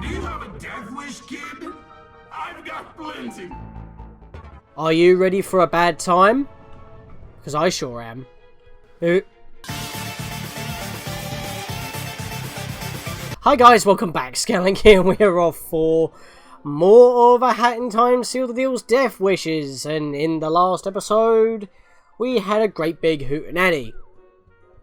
Do you have a death wish, kid? I've got plenty. Are you ready for a bad time? Because I sure am. Hi guys, welcome back. Scatlink here, and we're off for more of a Hat in Time Seal the Deal's Death Wishes. And in the last episode, we had a great big hootenanny.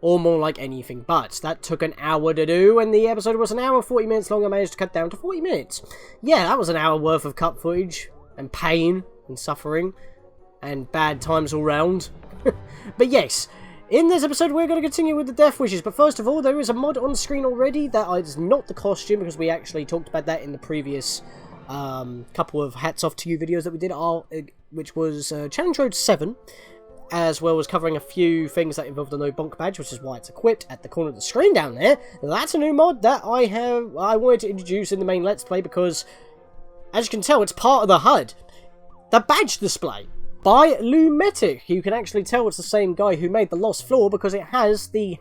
Or more like anything but. That took an hour to do, and the episode was an hour 40 minutes long. I managed to cut down to 40 minutes. Yeah, that was an hour worth of cut footage, and pain, and suffering, and bad times all round. But yes, in this episode we're going to continue with the Death Wishes. But first of all, there is a mod on screen already that is not the costume, because we actually talked about that in the previous couple of Hats Off to You videos that we did, which was Challenge Road 7. As well as covering a few things that involve the no bonk badge, which is why it's equipped at the corner of the screen down there. That's a new mod that I wanted to introduce in the main Let's Play because, as you can tell, it's part of the HUD. The badge display by Lumetic. You can actually tell it's the same guy who made the Lost Floor because it has the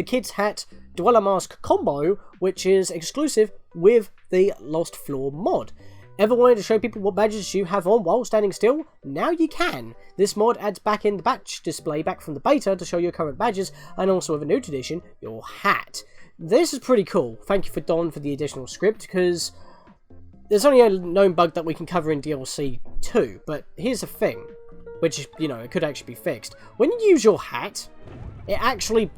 kid's hat Dweller Mask combo, which is exclusive with the Lost Floor mod. Ever wanted to show people what badges you have on while standing still? Now you can. This mod adds back in the badge display back from the beta to show your current badges, and also with a new tradition, your hat. This is pretty cool. Thank you for Don for the additional script, because there's only a known bug that we can cover in DLC 2, but here's the thing, which, you know, it could actually be fixed. When you use your hat, it actually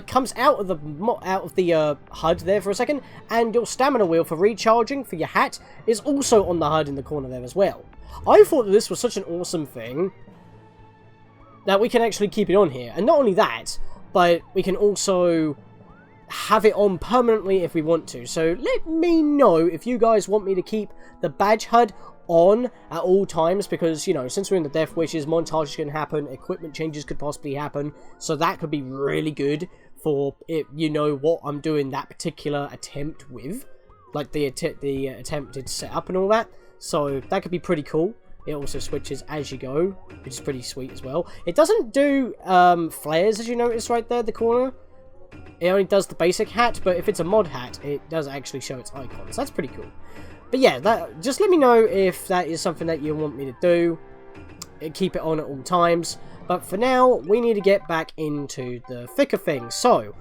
comes out of the HUD there for a second, and your stamina wheel for recharging for your hat is also on the HUD in the corner there as well. I thought that this was such an awesome thing that we can actually keep it on here, and not only that, but we can also have it on permanently if we want to. So let me know if you guys want me to keep the badge HUD on at all times, because, you know, since we're in the Death Wishes, montages can happen, equipment changes could possibly happen, so that could be really good for it, you know, what I'm doing that particular attempt with, like the attempted setup and all that. So that could be pretty cool. It also switches as you go, which is pretty sweet as well. It doesn't do flares, as you notice right there, the corner. It only does the basic hat, but if it's a mod hat, it does actually show its icons. That's pretty cool. But yeah, just let me know if that is something that you want me to do. Keep it on at all times. But for now, we need to get back into the thick of things. So,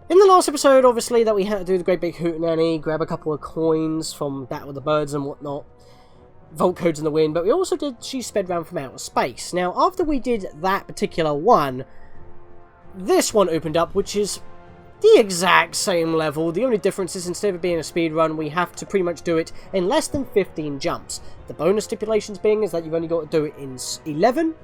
in the last episode, obviously, that we had to do the great big hootenanny, grab a couple of coins from Battle of the Birds and whatnot. Vault codes in the wind, but we also did She Sped Round from Outer Space. Now, after we did that particular one, this one opened up, which is the exact same level. The only difference is, instead of being a speed run, we have to pretty much do it in less than 15 jumps. The bonus stipulations being is that you've only got to do it in 11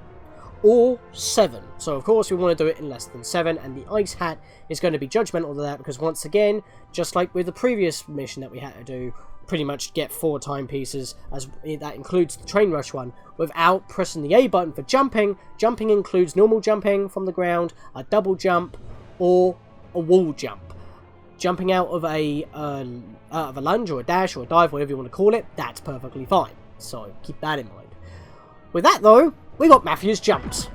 or 7. So of course we want to do it in less than 7, and the ice hat is going to be judgmental of that, because once again, just like with the previous mission that we had to do, pretty much get 4 timepieces, as that includes the train rush one, without pressing the A button for jumping. Jumping includes normal jumping from the ground, a double jump, or a wall jump. Jumping out of a lunge or a dash or a dive, whatever you want to call it, that's perfectly fine. So keep that in mind. With that though, we got Mafia's jumps.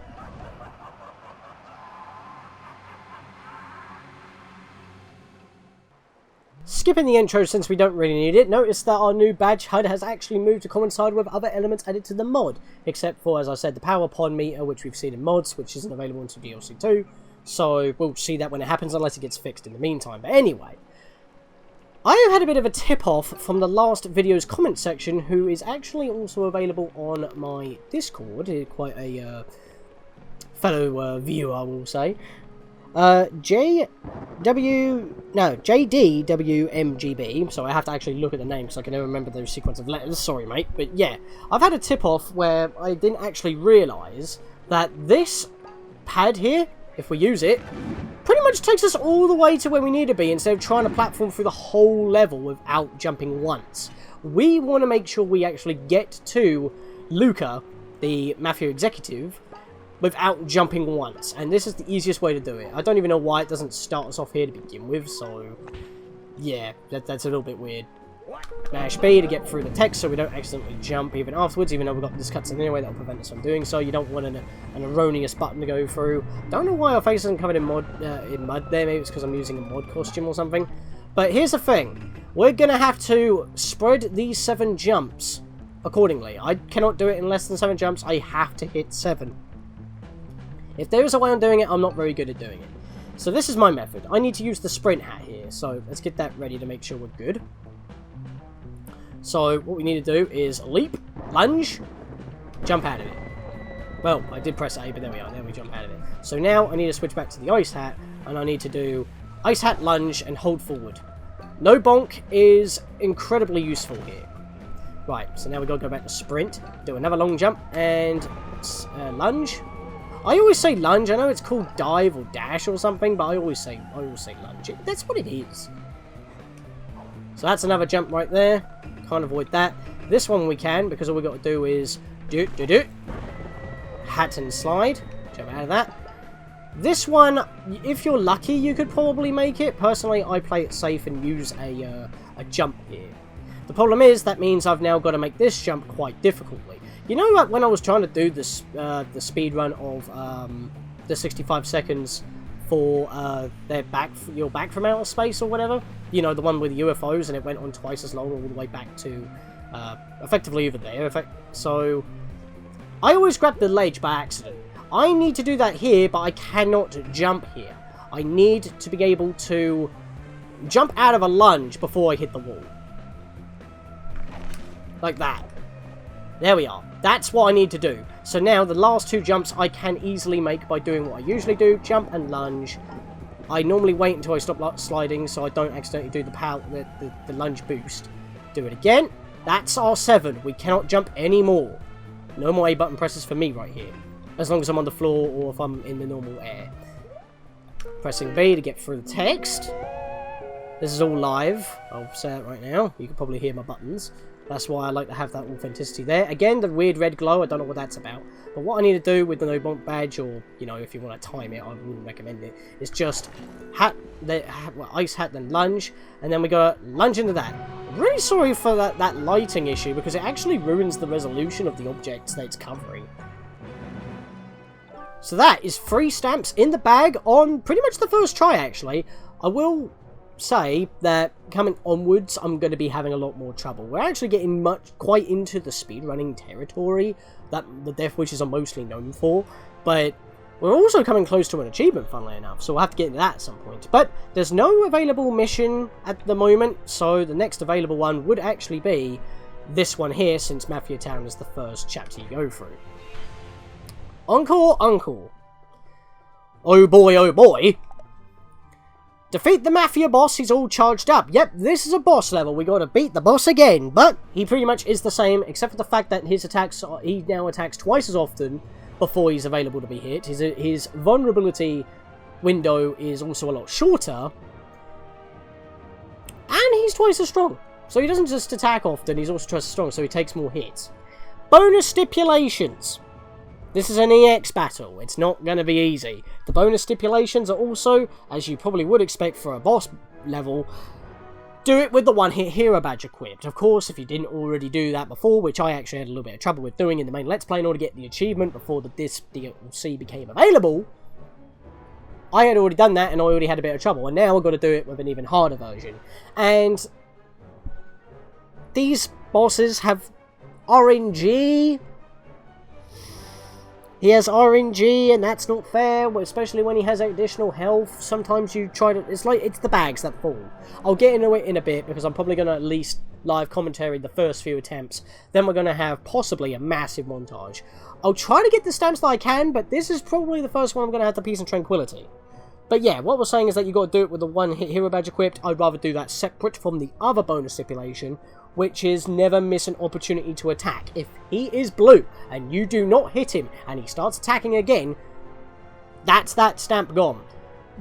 Skipping the intro since we don't really need it, notice that our new badge HUD has actually moved to coincide with other elements added to the mod, except for, as I said, the power pod meter, which we've seen in mods, which isn't available until DLC 2. So we'll see that when it happens, unless it gets fixed in the meantime. But anyway, I have had a bit of a tip-off from the last video's comment section, who is actually also available on my Discord. Quite a fellow viewer, I will say. JDWMGB, so I have to actually look at the name because I can never remember those sequence of letters. Sorry, mate. But yeah, I've had a tip-off where I didn't actually realise that this pad here, if we use it, pretty much takes us all the way to where we need to be, instead of trying to platform through the whole level without jumping once. We want to make sure we actually get to Luca, the Mafia executive, without jumping once, and this is the easiest way to do it. I don't even know why it doesn't start us off here to begin with, so yeah, that's a little bit weird. Mash B to get through the text so we don't accidentally jump even afterwards, even though we've got this cutscene anyway that will prevent us from doing so. You don't want an erroneous button to go through. Don't know why our face isn't covered in mud there, maybe it's because I'm using a mod costume or something. But here's the thing. We're going to have to spread these 7 jumps accordingly. I cannot do it in less than 7 jumps. I have to hit 7. If there is a way I'm doing it, I'm not very good at doing it. So this is my method. I need to use the sprint hat here. So let's get that ready to make sure we're good. So what we need to do is leap, lunge, jump out of it. Well, I did press A, but there we are. There we jump out of it. So now I need to switch back to the ice hat, and I need to do ice hat, lunge, and hold forward. No bonk is incredibly useful here. Right, so now we got to go back to sprint, do another long jump, and lunge. I always say lunge. I know it's called dive or dash or something, but I always say lunge. That's what it is. So that's another jump right there. Can't avoid that. This one we can, because all we got to do is hat and slide. Jump out of that. This one, if you're lucky, you could probably make it. Personally, I play it safe and use a jump here. The problem is, that means I've now got to make this jump quite difficultly. You know, like when I was trying to do this, the speed run of the 65 seconds for your back from outer space or whatever. You know, the one with UFOs, and it went on twice as long all the way back to effectively over there. So I always grab the ledge by accident. I need to do that here, but I cannot jump here. I need to be able to jump out of a lunge before I hit the wall. Like that. There we are. That's what I need to do. So now the last 2 jumps I can easily make by doing what I usually do. Jump and lunge. I normally wait until I stop sliding so I don't accidentally do the lunge boost. Do it again. That's our 7. We cannot jump anymore. No more A button presses for me right here. As long as I'm on the floor or if I'm in the normal air. Pressing B to get through the text. This is all live. I'll say it right now. You can probably hear my buttons. That's why I like to have that authenticity there. Again, the weird red glow, I don't know what that's about. But what I need to do with the no bump badge, or, you know, if you want to time it, I wouldn't recommend it, is just ice hat, then lunge, and then we go lunge into that. I'm really sorry for that lighting issue, because it actually ruins the resolution of the objects that it's covering. So that is 3 stamps in the bag on pretty much the first try, actually. I will say that coming onwards, I'm going to be having a lot more trouble. We're actually getting quite into the speedrunning territory that the Death Wishes are mostly known for, but we're also coming close to an achievement, funnily enough, so we'll have to get into that at some point. But there's no available mission at the moment, so the next available one would actually be this one here, since Mafia Town is the first chapter you go through. Encore, Encore. Oh boy, oh boy. Defeat the Mafia Boss, he's all charged up. Yep, this is a boss level, we gotta beat the boss again. But he pretty much is the same, except for the fact that his attacks, he now attacks twice as often before he's available to be hit. His vulnerability window is also a lot shorter. And he's twice as strong. So he doesn't just attack often, he's also twice as strong, so he takes more hits. Bonus stipulations. This is an EX battle, it's not going to be easy. The bonus stipulations are also, as you probably would expect for a boss level, do it with the one-hit hero badge equipped. Of course, if you didn't already do that before, which I actually had a little bit of trouble with doing in the main Let's Play in order to get the achievement before this DLC became available, I had already done that and I already had a bit of trouble, and now I've got to do it with an even harder version. And these bosses have RNG. He has RNG, and that's not fair, especially when he has additional health. Sometimes you try to... It's the bags that fall. I'll get into it in a bit, because I'm probably going to at least live commentary the first few attempts. Then we're going to have possibly a massive montage. I'll try to get the stamps that I can, but this is probably the first one I'm going to have the Peace and Tranquility. But yeah, what we're saying is that you got to do it with the one-hit hero badge equipped. I'd rather do that separate from the other bonus stipulation, which is never miss an opportunity to attack. If he is blue and you do not hit him and he starts attacking again, that's that stamp gone.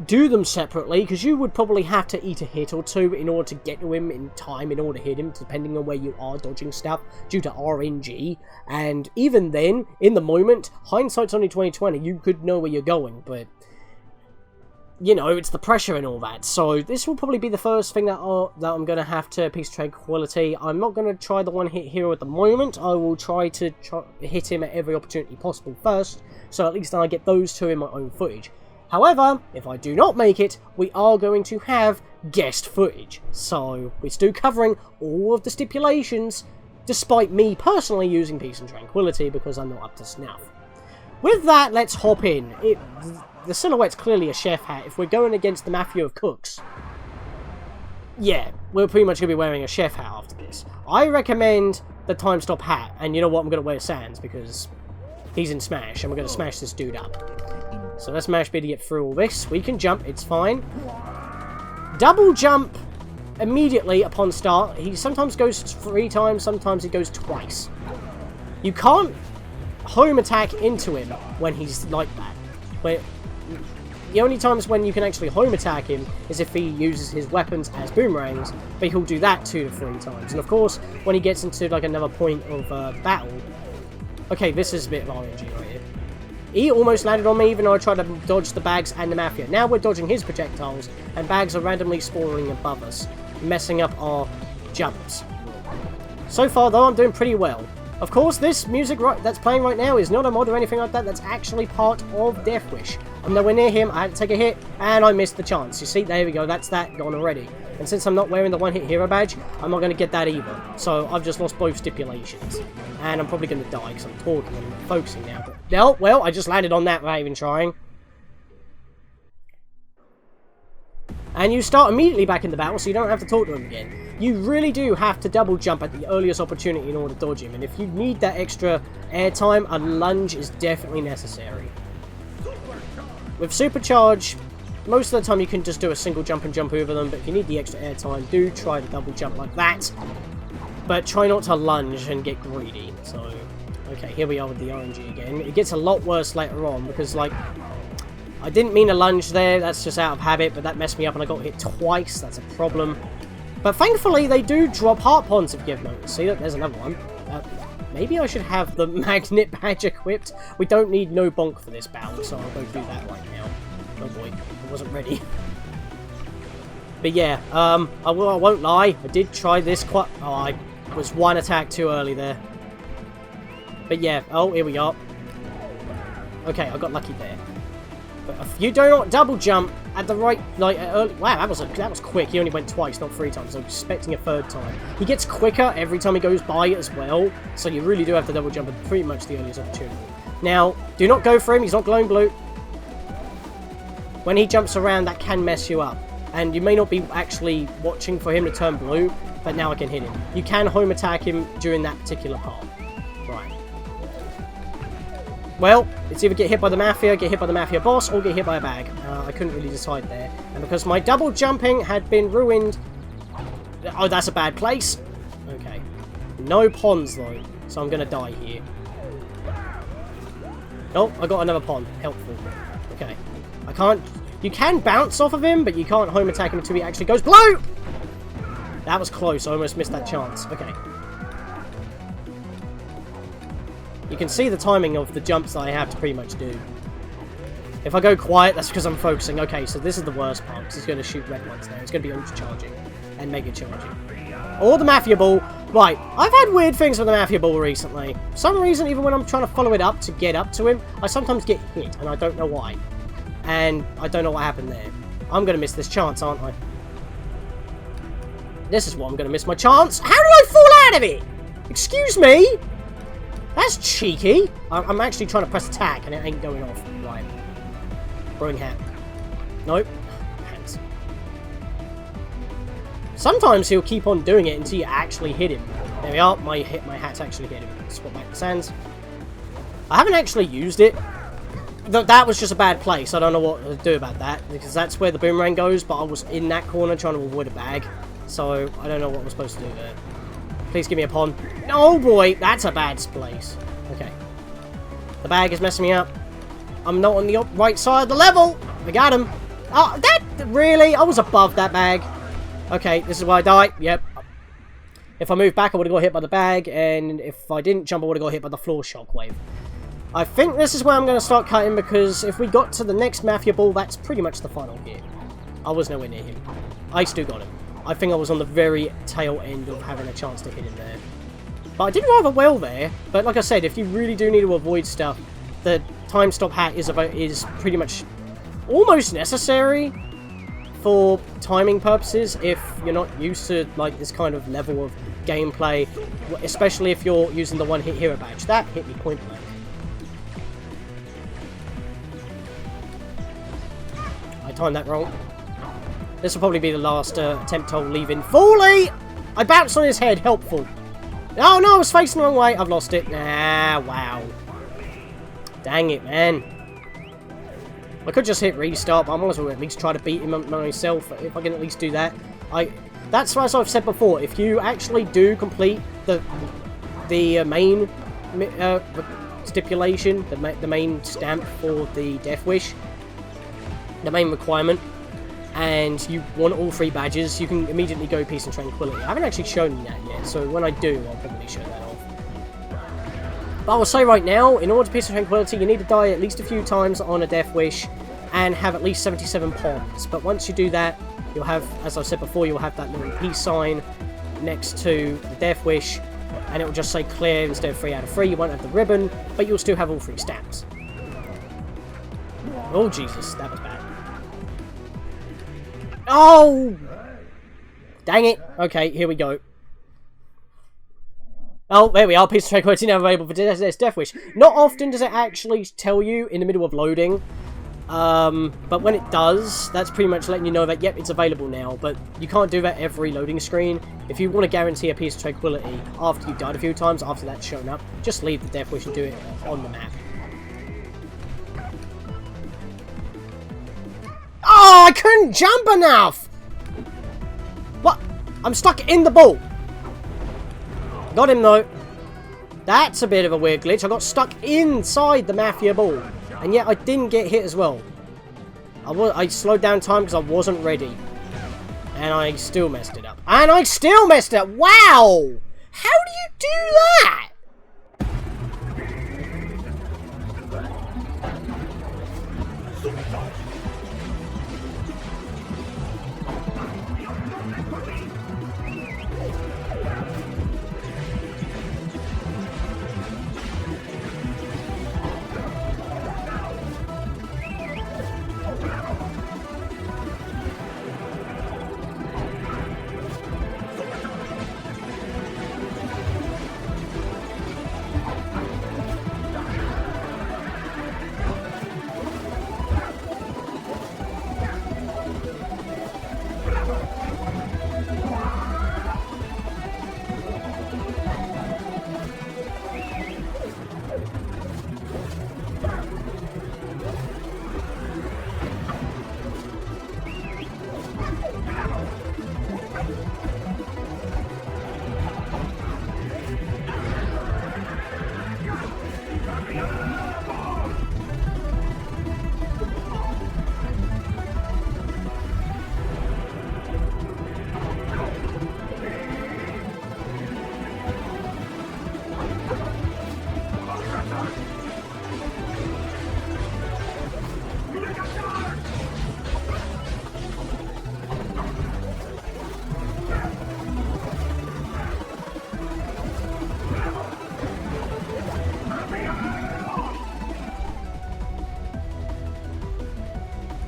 Do them separately, because you would probably have to eat a hit or two in order to get to him in time in order to hit him, depending on where you are dodging stuff due to RNG. And even then, in the moment, hindsight's only 20/20, you could know where you're going, but you know, it's the pressure and all that. So this will probably be the first thing that I'm going to have to Peace Tranquility. I'm not going to try the one-hit hero at the moment. I will try to hit him at every opportunity possible first, so at least I get those two in my own footage. However, if I do not make it, we are going to have guest footage. So, we're still covering all of the stipulations, despite me personally using peace and tranquility because I'm not up to snuff. With that, let's hop in. The silhouette's clearly a chef hat. If we're going against the Mafia of Cooks, yeah, we're pretty much going to be wearing a chef hat after this. I recommend the time stop hat, and you know what, I'm going to wear Sans because he's in Smash, and we're going to smash this dude up. So let's mash B to get through all this. We can jump, it's fine. Double jump immediately upon start. He sometimes goes 3 times, sometimes he goes twice. You can't home attack into him when he's like that. The only times when you can actually home attack him is if he uses his weapons as boomerangs, but he'll do that 2 to 3 times. And of course, when he gets into like another point of battle... Okay, this is a bit of RNG right here. He almost landed on me even though I tried to dodge the bags and the Mafia. Now we're dodging his projectiles, and bags are randomly spawning above us, messing up our jumps. So far though, I'm doing pretty well. Of course, this music that's playing right now is not a mod or anything like that. That's actually part of Death Wish. I'm nowhere near him. I had to take a hit, and I missed the chance. You see, there we go. That's that gone already. And since I'm not wearing the one-hit hero badge, I'm not going to get that either. So I've just lost both stipulations. And I'm probably going to die because I'm talking and focusing now. But, no, well, I just landed on that without even trying. And you start immediately back in the battle, so you don't have to talk to him again. You really do have to double jump at the earliest opportunity in order to dodge him. And if you need that extra airtime, a lunge is definitely necessary. With Supercharge, most of the time you can just do a single jump and jump over them, but if you need the extra airtime, do try to double jump like that. But try not to lunge and get greedy. So, okay, here we are with the RNG again. It gets a lot worse later on, because, like, I didn't mean a lunge there, that's just out of habit, but that messed me up and I got hit twice, that's a problem. But thankfully, they do drop heart ponds if you've noticed. See, look, there's another one. Maybe I should have the magnet badge equipped. We don't need no bonk for this battle, so I'll go do that right now. Oh boy, I wasn't ready. But yeah, I won't lie, I did try this quite... Oh, I was one attack too early there. But yeah, oh, here we are. Okay, I got lucky there. But if you do not double jump at the right, like, early... Wow, that was quick. He only went twice, not 3 times. I was expecting a 3rd time. He gets quicker every time he goes by as well, so you really do have to double jump at pretty much the earliest opportunity. Now, do not go for him. He's not glowing blue. When he jumps around, that can mess you up. And you may not be actually watching for him to turn blue, but now I can hit him. You can home attack him during that particular part. Right. Well, it's either get hit by the Mafia, get hit by the Mafia Boss, or get hit by a bag. I couldn't really decide there. And because my double jumping had been ruined... Oh, that's a bad place. Okay. No ponds, though, so I'm going to die here. Oh, I got another pond. Helpful. Okay. I can't... You can bounce off of him, but you can't home attack him until he actually goes blue! That was close. I almost missed that chance. Okay. You can see the timing of the jumps that I have to pretty much do. If I go quiet, that's because I'm focusing. Okay, so this is the worst part, because he's going to shoot red ones now. It's going to be overcharging and mega charging. Or the Mafia Ball. Right, I've had weird things with the Mafia Ball recently. For some reason, even when I'm trying to follow it up to get up to him, I sometimes get hit, and I don't know why. And I don't know what happened there. I'm going to miss this chance, aren't I? This is what I'm going to miss my chance. How did I fall out of it? Excuse me? That's cheeky. I'm actually trying to press attack and it ain't going off. Right. Throwing hat. Nope. Hands. Sometimes he'll keep on doing it until you actually hit him. There we are. My hat's actually hit him. Swap back the sands. I haven't actually used it. That was just a bad place. I don't know what to do about that, because that's where the boomerang goes, but I was in that corner trying to avoid a bag. So I don't know what we're supposed to do there. Please give me a pond. Oh boy, that's a bad place. Okay. The bag is messing me up. I'm not on the right side of the level. I got him. Oh, that... Really? I was above that bag. Okay, this is where I die. Yep. If I moved back, I would have got hit by the bag, and if I didn't jump, I would have got hit by the floor shockwave. I think this is where I'm going to start cutting, because if we got to the next Mafia Ball, that's pretty much the final hit. I was nowhere near him. I still got him. I think I was on the very tail end of having a chance to hit him there. But I did rather well there. But like I said, if you really do need to avoid stuff, the time stop hat is pretty much almost necessary for timing purposes if you're not used to like this kind of level of gameplay, especially if you're using the one-hit hero badge. That hit me point blank. I timed that wrong. This will probably be the last attempt I'll leave in fully. I bounced on his head, helpful. Oh no, I was facing the wrong way. I've lost it. Nah, wow. Dang it, man. I could just hit restart, but I might as well at least try to beat him myself, if I can at least do that. That's as I've said before, if you actually do complete the main stipulation, the main stamp for the Death Wish, the main requirement, and you want all 3 badges, you can immediately go Peace and Tranquility. I haven't actually shown you that yet, so when I do, I'll probably show that off. But I will say right now, in order to Peace and Tranquility, you need to die at least a few times on a Death Wish, and have at least 77 pawns. But once you do that, you'll have, as I said before, you'll have that little peace sign next to the Death Wish, and it will just say clear instead of 3 out of 3. You won't have the ribbon, but you'll still have all 3 stamps. Oh, Jesus, that was bad. Oh! Dang it. Okay, here we go. Oh, there we are. Peace and Tranquility now available for Death Wish. Not often does it actually tell you in the middle of loading. But when it does, that's pretty much letting you know that, yep, it's available now. But you can't do that every loading screen. If you want to guarantee a Peace and Tranquility after you've died a few times, after that's shown up, just leave the Death Wish and do it on the map. Oh, I couldn't jump enough! What? I'm stuck in the ball. Got him, though. That's a bit of a weird glitch. I got stuck inside the Mafia ball. And yet I didn't get hit as well. I slowed down time because I wasn't ready. And I still messed it up. And I still messed it up! Wow! How do you do that?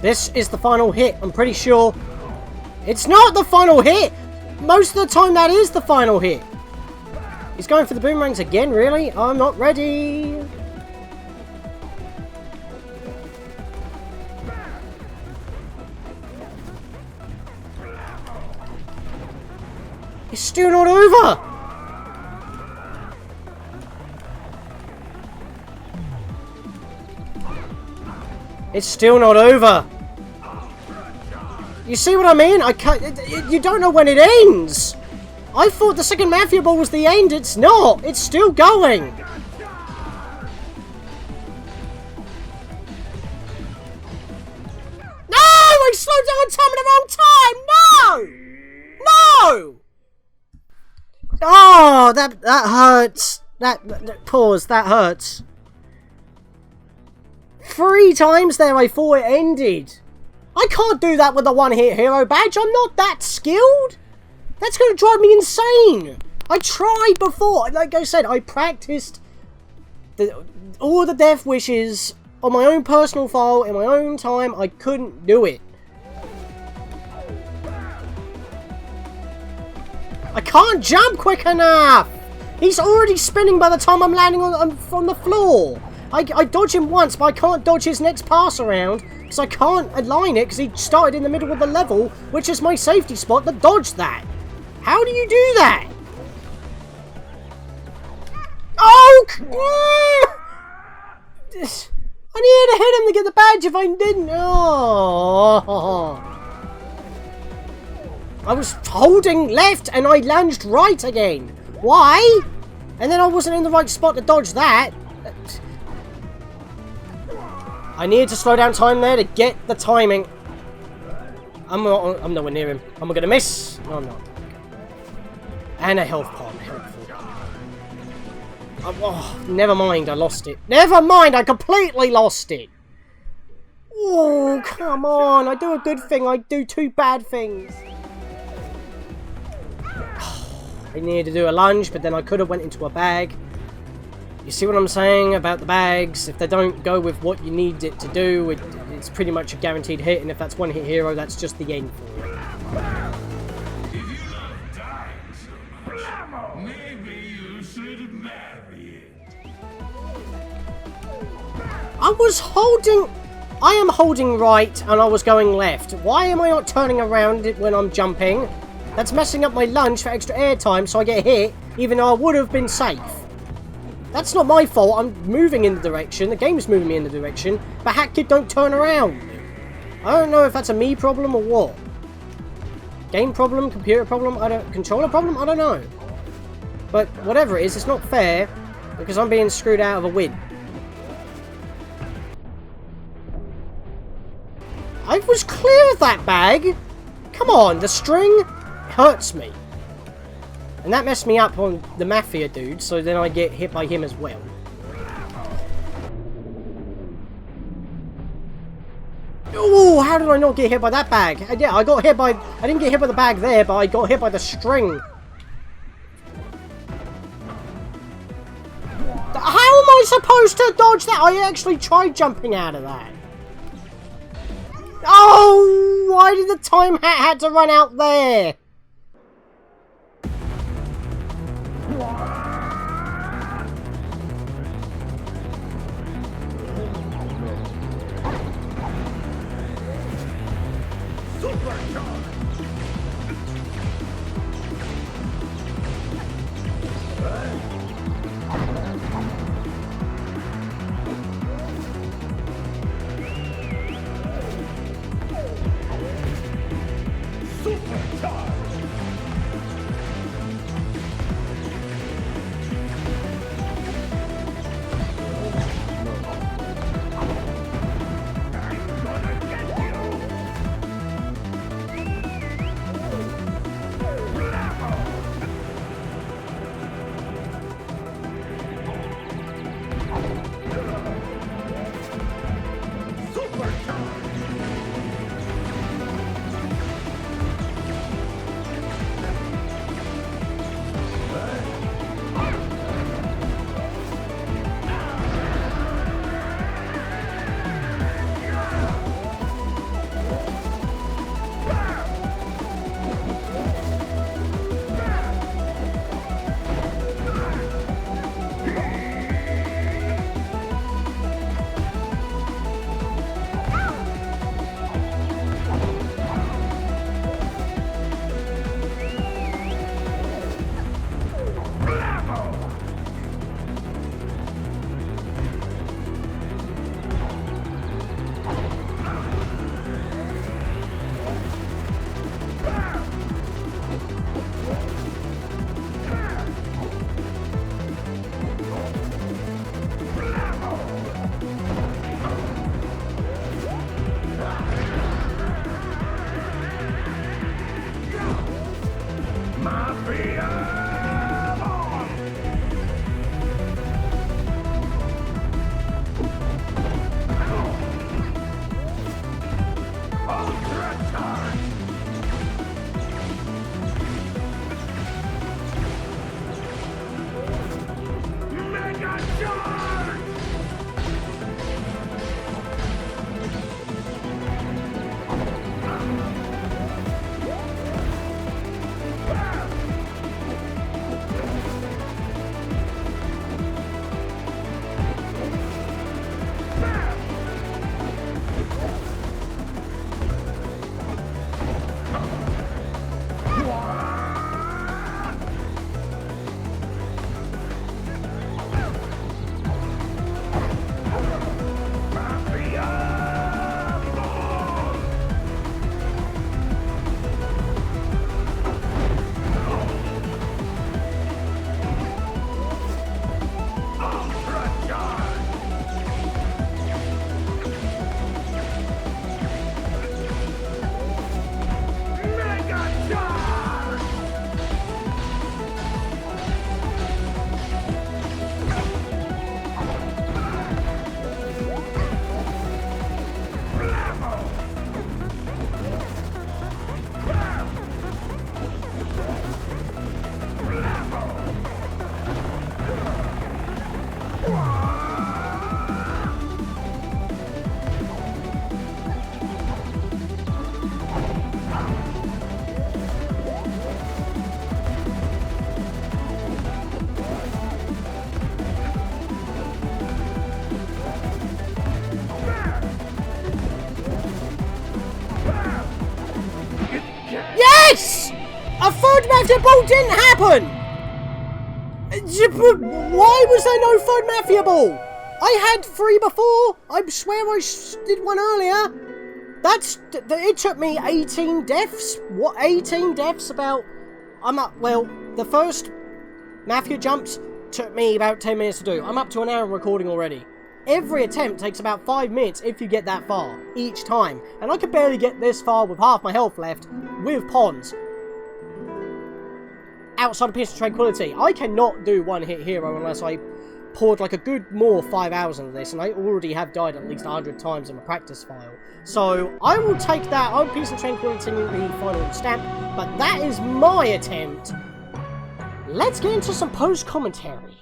This is the final hit, I'm pretty sure. It's not the final hit! Most of the time that is the final hit. He's going for the boomerangs again, really? I'm not ready. It's still not over! It's still not over! You see what I mean? I can't. You don't know when it ends! I thought the second Mafia Ball was the end. It's not! It's still going! No! I slowed down time at the wrong time! No! No! Oh, that hurts. That pause, that hurts. 3 times there I thought it ended. I can't do that with a one-hit hero badge. I'm not that skilled. That's going to drive me insane. I tried before. Like I said, I practiced all the death wishes on my own personal file, in my own time, I couldn't do it. I can't jump quick enough! He's already spinning by the time I'm landing on the floor. I dodge him once, but I can't dodge his next pass around because I can't align it because he started in the middle of the level, which is my safety spot to dodge that. How do you do that? Oh! I needed to hit him to get the badge if I didn't. Oh! I was holding left and I lunged right again. Why? And then I wasn't in the right spot to dodge that. I needed to slow down time there to get the timing. I'm nowhere near him. Am I gonna miss? No, I'm not. And a health pod. Helpful. Oh, never mind, I lost it. Never mind, I completely lost it. Oh, come on. I do a good thing, I do two bad things. I needed to do a lunge, but then I could have went into a bag. You see what I'm saying about the bags? If they don't go with what you need it to do, it's pretty much a guaranteed hit, and if that's one hit hero, that's just the end for it. If you love dying so much, maybe you should marry it. I am holding right, and I was going left. Why am I not turning around when I'm jumping? That's messing up my lunge for extra air time, so I get hit, even though I would have been safe. That's not my fault. I'm moving in the direction. The game's moving me in the direction. But Hat Kid don't turn around. I don't know if that's a me problem or what. Game problem? Computer problem? Controller problem? I don't know. But whatever it is, it's not fair. Because I'm being screwed out of a win. I was clear of that bag. Come on, the string hurts me. And that messed me up on the Mafia dude, so then I get hit by him as well. Oh, how did I not get hit by that bag? Yeah, I didn't get hit by the bag there, but I got hit by the string. How am I supposed to dodge that? I actually tried jumping out of that. Oh, why did the time hat had to run out there? The ball didn't happen! Why was there no third Mafia Ball? I had 3 before. I swear I did one earlier. It took me 18 deaths. What, 18 deaths? Well, the first Mafia jumps took me about 10 minutes to do. I'm up to an hour recording already. Every attempt takes about 5 minutes if you get that far, each time. And I could barely get this far with half my health left, with Pons. Outside of Peace and Tranquility, I cannot do one hit hero unless I poured like a good more 5 hours into this, and I already have died at least 100 times in my practice file. So I will take that on Peace and Tranquility in the final stamp, but that is my attempt. Let's get into some post-commentary.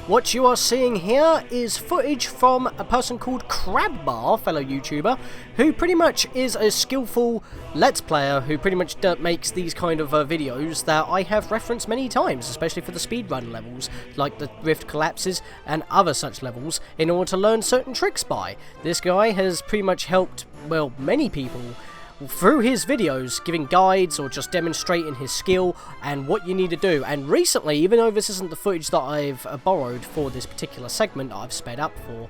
What you are seeing here is footage from a person called Crabbar, fellow YouTuber, who pretty much is a skillful Let's Player who pretty much makes these kind of videos that I have referenced many times, especially for the speedrun levels, like the Rift Collapses and other such levels, in order to learn certain tricks by. This guy has pretty much helped, well, many people through his videos, giving guides or just demonstrating his skill and what you need to do. And recently, even though this isn't the footage that I've borrowed for this particular segment that I've sped up for,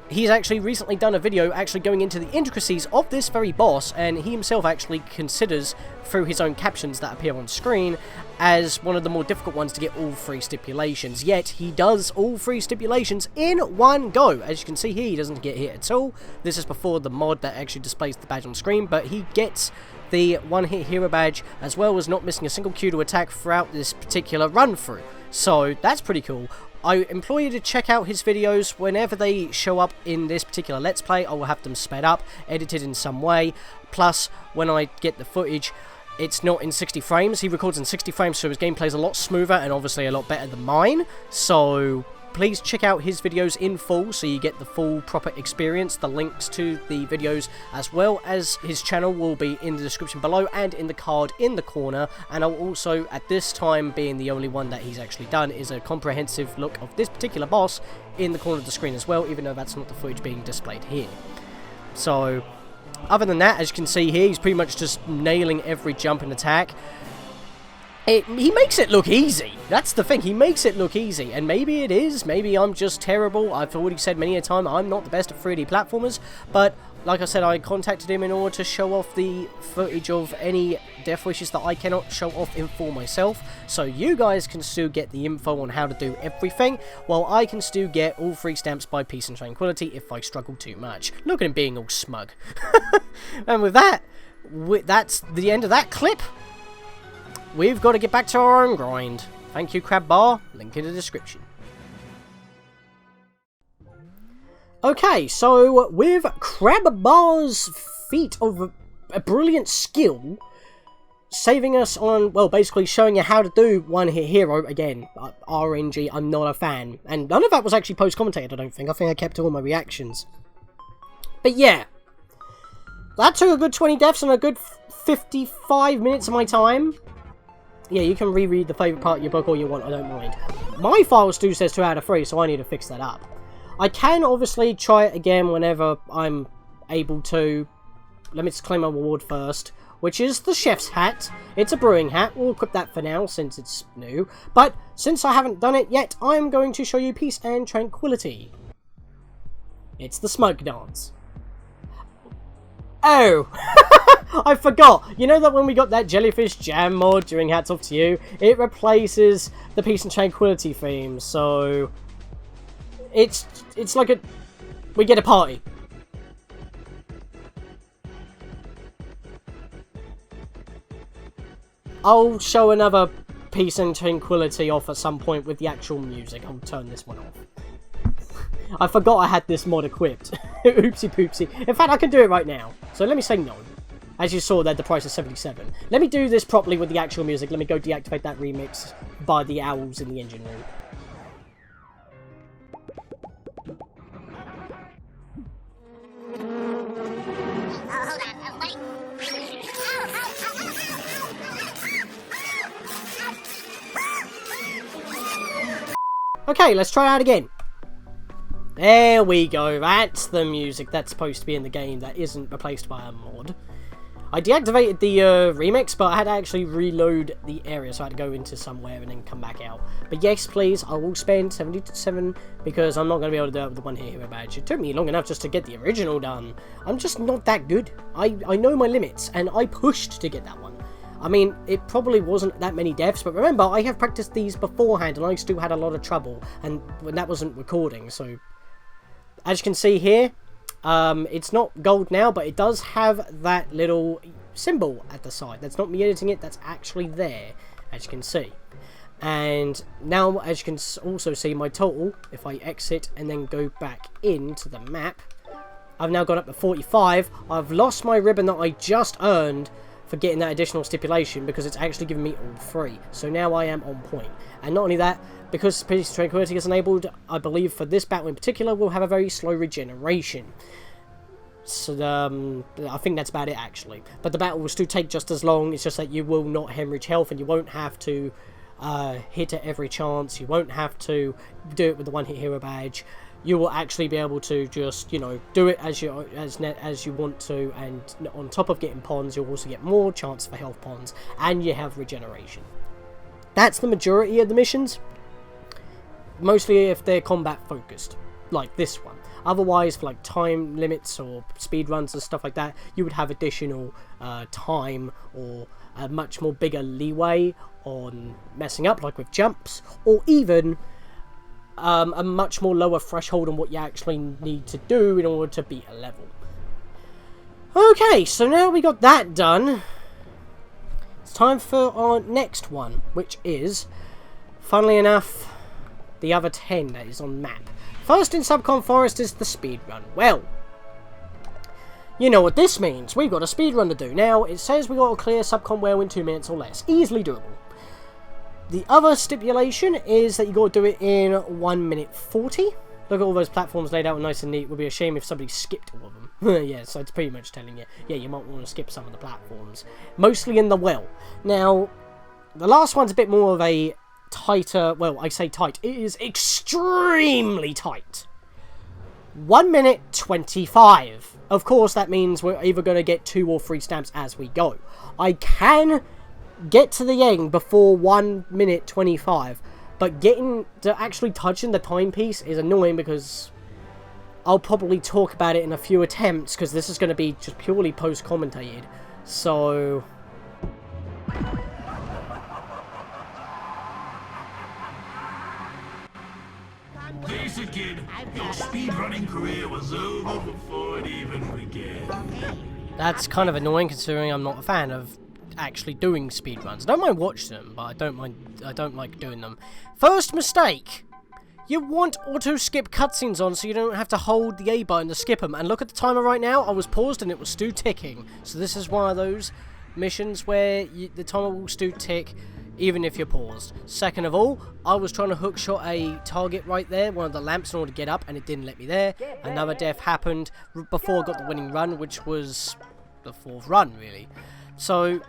he's actually recently done a video actually going into the intricacies of this very boss, and he himself actually considers, through his own captions that appear on screen, as one of the more difficult ones to get all 3 stipulations. Yet, he does all 3 stipulations in one go. As you can see here, he doesn't get hit at all. This is before the mod that actually displays the badge on screen, but he gets the one-hit hero badge, as well as not missing a single Q to attack throughout this particular run-through. So, that's pretty cool. I implore you to check out his videos whenever they show up in this particular Let's Play. I will have them sped up, edited in some way. Plus, when I get the footage, it's not in 60 frames. He records in 60 frames, so his gameplay is a lot smoother and obviously a lot better than mine. So please check out his videos in full so you get the full proper experience. The links to the videos as well as his channel will be in the description below and in the card in the corner. And I'll also, at this time being the only one that he's actually done, is a comprehensive look of this particular boss in the corner of the screen as well, even though that's not the footage being displayed here. So other than that, as you can see here, he's pretty much just nailing every jump and attack. He makes it look easy. That's the thing. He makes it look easy. And maybe it is. Maybe I'm just terrible. I've already said many a time I'm not the best at 3D platformers. But like I said, I contacted him in order to show off the footage of any death wishes that I cannot show off in full myself. So you guys can still get the info on how to do everything, while I can still get all 3 stamps by Peace and Tranquility if I struggle too much. Look at him being all smug. And with that, that's the end of that clip. We've got to get back to our own grind. Thank you, Crabbar. Link in the description. Okay, so with Crabbar's feat of a brilliant skill, saving us on, well, basically showing you how to do one-hit hero, again, RNG, I'm not a fan. And none of that was actually post-commentated, I don't think. I think I kept all my reactions. But yeah, that took a good 20 deaths and a good 55 minutes of my time. Yeah, you can reread the favourite part of your book all you want, I don't mind. My file still says 2 out of 3, so I need to fix that up. I can obviously try it again whenever I'm able to. Let me just claim my reward first, which is the chef's hat. It's a brewing hat. We'll equip that for now since it's new. But since I haven't done it yet, I'm going to show you Peace and Tranquility. It's the smoke dance. Oh! I forgot. You know that when we got that Jellyfish Jam mod during Hats Off to You, it replaces the Peace and Tranquility theme, so it's like we get a party. I'll show another Peace and Tranquility off at some point with the actual music. I'll turn this one off. I forgot I had this mod equipped. Oopsie poopsie. In fact, I can do it right now. So let me say no. As you saw there, the price is 77. Let me do this properly with the actual music. Let me go deactivate that remix by the owls in the engine room. Okay, let's try that again. There we go. That's the music that's supposed to be in the game that isn't replaced by a mod. I deactivated the remix, but I had to actually reload the area, so I had to go into somewhere and then come back out. But yes, please, I will spend 77 because I'm not going to be able to do it with the one hero badge. It took me long enough just to get the original done. I'm just not that good. I know my limits, and I pushed to get that one. I mean, it probably wasn't that many deaths, but remember, I have practiced these beforehand, and I still had a lot of trouble, and when that wasn't recording, so... As you can see here, it's not gold now, but it does have that little symbol at the side. That's not me editing it, that's actually there, as you can see. And now, as you can also see, my total, if I exit and then go back into the map, I've now got up to 45. I've lost my ribbon that I just earned for getting that additional stipulation because it's actually given me all 3. So now I am on point. And not only that, because Peace and Tranquility is enabled, I believe for this battle in particular, we'll have a very slow regeneration. So I think that's about it actually. But the battle will still take just as long, it's just that you will not hemorrhage health and you won't have to hit at every chance, you won't have to do it with the one hit hero badge. You will actually be able to just, you know, do it as you want to, and on top of getting pawns, you'll also get more chance for health pawns, and you have regeneration. That's the majority of the missions, mostly if they're combat focused, like this one. Otherwise, for like time limits or speed runs and stuff like that, you would have additional time or a much more bigger leeway on messing up, like with jumps, or even a much more lower threshold on what you actually need to do in order to beat a level. Okay, so now we got that done, it's time for our next one, which is, funnily enough, the other 10 that is on map. First in Subcon Forest is the Speedrun Well. You know what this means, we've got a speedrun to do. Now, it says we got to clear Subcon Well in 2 minutes or less, easily doable. The other stipulation is that you got to do it in 1 minute 40. Look at all those platforms laid out nice and neat. It would be a shame if somebody skipped all of them. Yeah, so it's pretty much telling you, yeah, you might want to skip some of the platforms. Mostly in the well. Now, the last one's a bit more of a tighter, well, I say tight. It is extremely tight. 1 minute 25. Of course, that means we're either going to get 2 or 3 stamps as we go. I can get to the end before 1 minute 25, but getting to actually touching the timepiece is annoying because I'll probably talk about it in a few attempts because this is going to be just purely post-commentated. So Face it, kid, your speedrunning career was over before it even began. that's kind of annoying considering I'm not a fan of actually doing speedruns. I don't mind watching them, but I don't like doing them. First mistake! You want auto-skip cutscenes on so you don't have to hold the A button to skip them. And look at the timer right now, I was paused and it was still ticking. So this is one of those missions where the timer will still tick even if you're paused. Second of all, I was trying to hookshot a target right there, one of the lamps, in order to get up, and it didn't let me there. Another death happened before I got the winning run, which was the 4th run, really. So,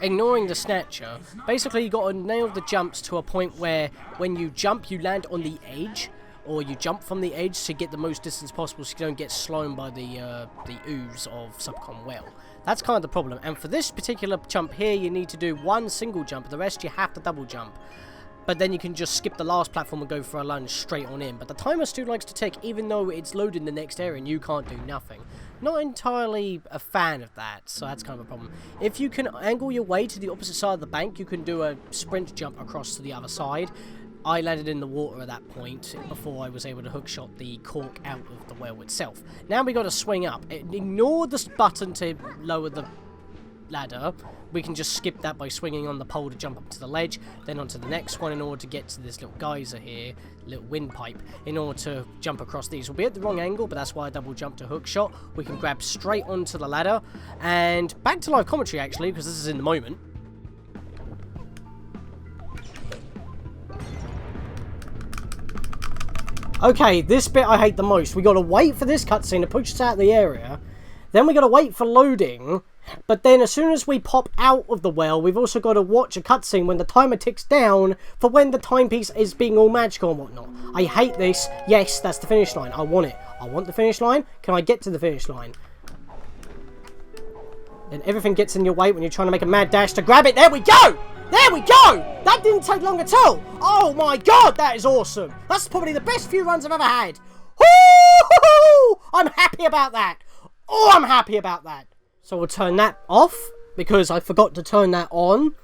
ignoring the snatcher, basically you got to nail the jumps to a point where when you jump, you land on the edge, or you jump from the edge to get the most distance possible so you don't get slown by the ooze of Subcon Well. That's kind of the problem, and for this particular jump here, you need to do 1 single jump, the rest you have to double jump. But then you can just skip the last platform and go for a lunge straight on in. But the timer still likes to tick, even though it's loading the next area and you can't do nothing. Not entirely a fan of that, so that's kind of a problem. If you can angle your way to the opposite side of the bank, you can do a sprint jump across to the other side. I landed in the water at that point before I was able to hookshot the cork out of the well itself. Now we got to swing up. Ignore this button to lower the ladder. We can just skip that by swinging on the pole to jump up to the ledge, then onto the next one in order to get to this little geyser here, little windpipe, in order to jump across these. We'll be at the wrong angle, but that's why I double jump to hookshot. We can grab straight onto the ladder, and back to live commentary actually, because this is in the moment. Okay, this bit I hate the most. We gotta wait for this cutscene to push us out of the area, then we gotta wait for loading. But then as soon as we pop out of the well, we've also got to watch a cutscene when the timer ticks down for when the timepiece is being all magical and whatnot. I hate this. Yes, that's the finish line. I want it. I want the finish line. Can I get to the finish line? and everything gets in your way when you're trying to make a mad dash to grab it. There we go! There we go! That didn't take long at all! Oh my god, that is awesome! That's probably the best few runs I've ever had. Woo! I'm happy about that! Oh, I'm happy about that! So we'll turn that off, because I forgot to turn that on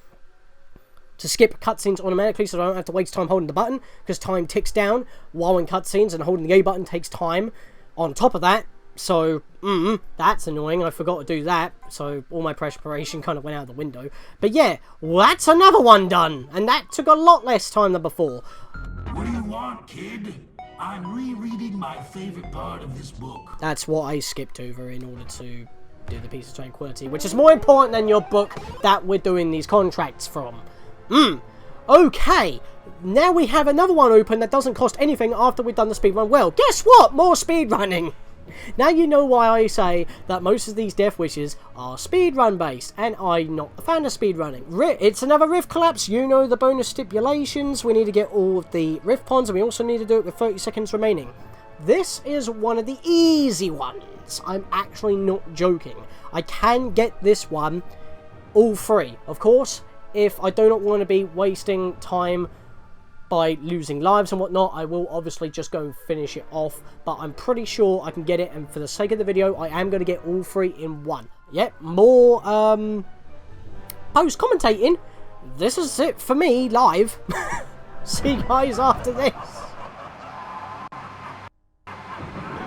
to skip cutscenes automatically, so I don't have to waste time holding the button, because time ticks down while in cutscenes, and holding the A button takes time on top of that. So, that's annoying. I forgot to do that, so all my preparation kind of went out the window. But yeah, well, that's another one done, and that took a lot less time than before. What do you want, kid? I'm rereading my favorite part of this book. That's what I skipped over in order to do the Piece of Tranquility, which is more important than your book that we're doing these contracts from. Okay, now we have another one open that doesn't cost anything after we've done the speedrun well. Guess what? More speedrunning! Now you know why I say that most of these death wishes are speedrun based, and I'm not a fan of speedrunning. It's another Rift Collapse, you know the bonus stipulations. We need to get all of the Rift Ponds, and we also need to do it with 30 seconds remaining. This is one of the easy ones. I'm actually not joking. I can get this one all free. Of course, if I do not want to be wasting time by losing lives and whatnot, I will obviously just go and finish it off, but I'm pretty sure I can get it, and for the sake of the video, I am going to get all three in one. Yep, more post-commentating. This is it for me, live. See you guys after this.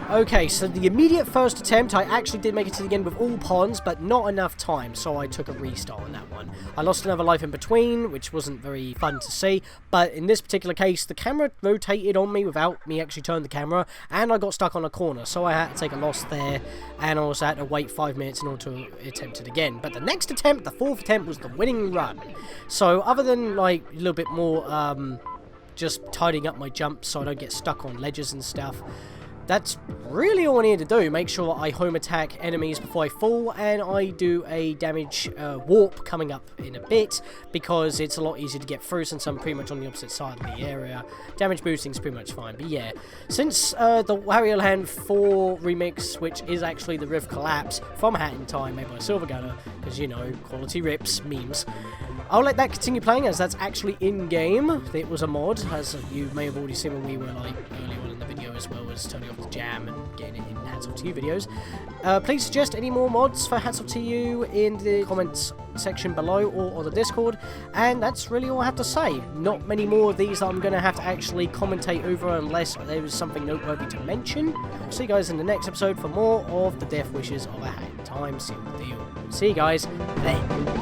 Okay, so the immediate first attempt, I actually did make it to the end with all ponds, but not enough time, so I took a restart on that one. I lost another life in between, which wasn't very fun to see, but in this particular case, the camera rotated on me without me actually turning the camera, and I got stuck on a corner, so I had to take a loss there, and I also had to wait 5 minutes in order to attempt it again. But the next attempt, the fourth attempt, was the winning run. So other than, like, a little bit more, just tidying up my jumps so I don't get stuck on ledges and stuff, that's really all I need to do. Make sure I home attack enemies before I fall, and I do a damage warp coming up in a bit, because it's a lot easier to get through since I'm pretty much on the opposite side of the area. Damage boosting is pretty much fine, but yeah. Since the Wario Land 4 remix, which is actually the Rift Collapse from Hat in Time, made by Silver Gunner, because, you know, quality rips, memes, I'll let that continue playing, as that's actually in-game. It was a mod, as you may have already seen when we were, like, earlier on in the video, as well as turning off the jam and getting it in Hats Off to You videos. Please suggest any more mods for Hats Off to You in the comments section below or on the Discord, and that's really all I have to say. Not many more of these that I'm going to have to actually commentate over unless there is something noteworthy to mention. See you guys in the next episode for more of the Death Wishes of a Hat in Time. See you guys then.